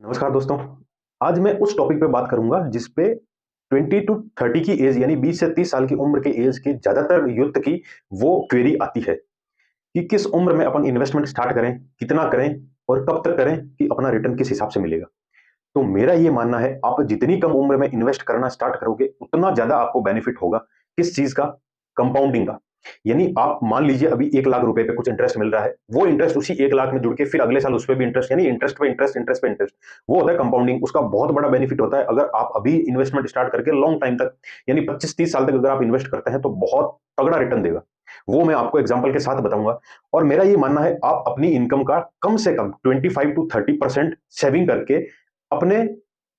नमस्कार दोस्तों। आज मैं उस टॉपिक पे बात करूंगा जिस पे 20 टू 30 की एज यानी 20 से 30 साल की उम्र के एज के ज्यादातर यूथ की वो क्वेरी आती है कि किस उम्र में अपन इन्वेस्टमेंट स्टार्ट करें, कितना करें और कब तक करें कि अपना रिटर्न किस हिसाब से मिलेगा। तो मेरा ये मानना है, आप जितनी कम उम्र में इन्वेस्ट करना स्टार्ट करोगे उतना ज्यादा आपको बेनिफिट होगा। किस चीज का? कंपाउंडिंग का। यानी आप मान लीजिए अभी 1 लाख रुपए पे कुछ इंटरेस्ट मिल रहा है, वो इंटरेस्ट उसी 1 लाख में जुड़ के फिर अगले साल उस पर भी इंटरेस्ट, यानी इंटरेस्ट पे इंटरेस्ट, इंटरेस्ट पे इंटरेस्ट। वो होता है कंपाउंडिंग। उसका बहुत बड़ा बेनिफिट होता है अगर आप अभी इन्वेस्टमेंट स्टार्ट करके लॉन्ग टाइम तक यानी 25-30 साल तक अगर आप इन्वेस्ट करते हैं तो बहुत तगड़ा रिटर्न देगा। वो मैं आपको एग्जाम्पल के साथ बताऊंगा। और मेरा ये मानना है, आप अपनी इनकम का कम से कम 25 to 30% सेविंग करके अपने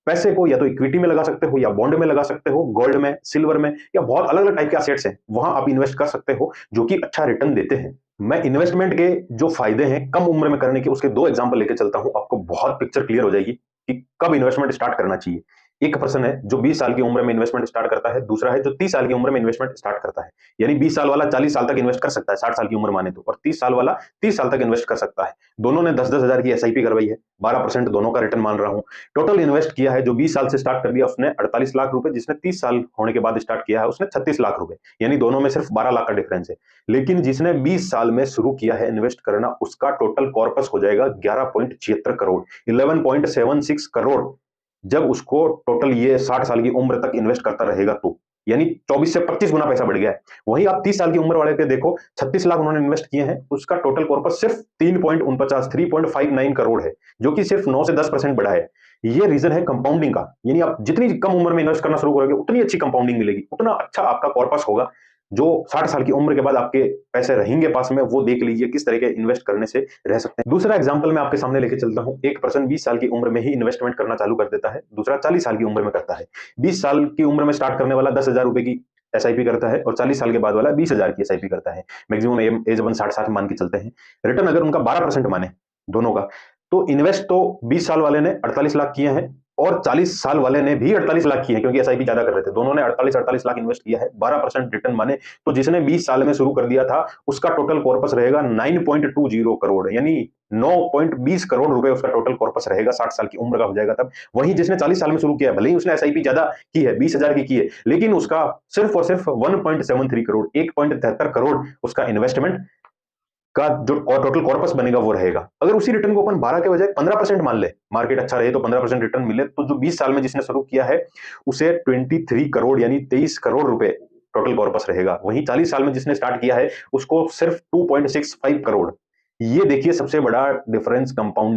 पैसे को या तो इक्विटी में लगा सकते हो, या बॉन्ड में लगा सकते हो, गोल्ड में, सिल्वर में, या बहुत अलग अलग टाइप के असेट्स हैं वहां आप इन्वेस्ट कर सकते हो जो कि अच्छा रिटर्न देते हैं। मैं इन्वेस्टमेंट के जो फायदे हैं कम उम्र में करने के, उसके 2 एग्जांपल लेके चलता हूं, आपको बहुत पिक्चर क्लियर हो जाएगी कि कब इन्वेस्टमेंट स्टार्ट करना चाहिए। एक पर्सन है जो 20 साल की उम्र में इन्वेस्टमेंट स्टार्ट करता है, दूसरा है जो 30 साल की उम्र में इन्वेस्टमेंट स्टार्ट करता है। यानी 20 साल वाला 40 साल तक इन्वेस्ट कर सकता है 60 साल की उम्र माने तो, और 30 साल वाला 30 साल तक इन्वेस्ट कर सकता है। दोनों ने 10-10 हजार की एसआईपी करवाई है, 12% दोनों का रिटर्न मान रहा हूं। टोटल इन्वेस्ट किया है, जो 20 साल से स्टार्ट कर दिया उसने 48 लाख रुपए, जिसने 30 साल होने के बाद स्टार्ट किया है उसने 36 लाख रुपए, यानी दोनों में सिर्फ 12 लाख का डिफरेंस है। लेकिन जिसने 20 साल में शुरू किया है इन्वेस्ट करना, उसका टोटल कॉर्पस हो जाएगा 11.76 करोड़, 11.76 करोड़, जब उसको टोटल ये 60 साल की उम्र तक इन्वेस्ट करता रहेगा तो। यानी 24 से 25 गुना पैसा बढ़ गया है। वहीं आप 30 साल की उम्र वाले के देखो, 36 लाख उन्होंने इन्वेस्ट किए हैं, उसका टोटल कॉर्पस सिर्फ 3.59 करोड़ है, जो कि सिर्फ 9 से 10% बढ़ा है। ये रीजन है कंपाउंडिंग का। यानी आप जितनी कम उम्र में इन्वेस्ट करना शुरू करोगे उतनी अच्छी कंपाउंडिंग मिलेगी, उतना अच्छा आपका कॉर्पस होगा। जो 60 साल की उम्र के बाद आपके पैसे रहेंगे पास में, वो देख लीजिए किस तरह के इन्वेस्ट करने से रह सकते हैं। दूसरा एग्जांपल मैं आपके सामने लेके चलता हूं। एक पर्सन 20 साल की उम्र में ही इन्वेस्टमेंट करना चालू कर देता है, दूसरा 40 साल की उम्र में करता है। 20 साल की उम्र में स्टार्ट करने वाला 10,000 रुपए की एसआईपी करता है, और 40 साल के बाद वाला 20,000 की एसआईपी करता है। मैक्सिमम एज अपन 60 मान के चलते हैं। रिटर्न अगर उनका 12% माने दोनों का, तो इन्वेस्ट तो 20 साल वाले ने 48 लाख किए हैं, और 40 साल वाले ने भी 48 लाख किए हैं, क्योंकि एसआईपी ज्यादा कर रहे थे। दोनों ने 48 लाख इन्वेस्ट किया है, 12% रिटर्न माने तो जिसने 20 साल में शुरू कर दिया था उसका टोटल कॉर्पस रहेगा 9.20 करोड़, यानी 9.20 करोड़ रुपए उसका टोटल कॉर्पस रहेगा, 60 साल की उम्र का हो जाएगा तब। वहीं जिसने 40 साल में शुरू किया, भले ही उसने एसआईपी ज्यादा की है, 20,000 की है, लेकिन उसका सिर्फ और सिर्फ 1.73 करोड़, 1.73 करोड़ उसका इन्वेस्टमेंट का जो टोटल कॉर्पस बनेगा वो रहेगा। अगर उसी रिटर्न को अपन 12 के बजाय 15% मान ले, मार्केट अच्छा रहे तो 15% रिटर्न मिले, तो जो 20 साल में जिसने शुरू किया है उसे 23 करोड़ यानी 23 करोड़ रुपए टोटल कॉर्पस रहेगा। वहीं 40 साल में जिसने स्टार्ट किया है उसको सिर्फ 2.65 करोड़। ये देखिए सबसे बड़ा डिफरेंस कंपाउंड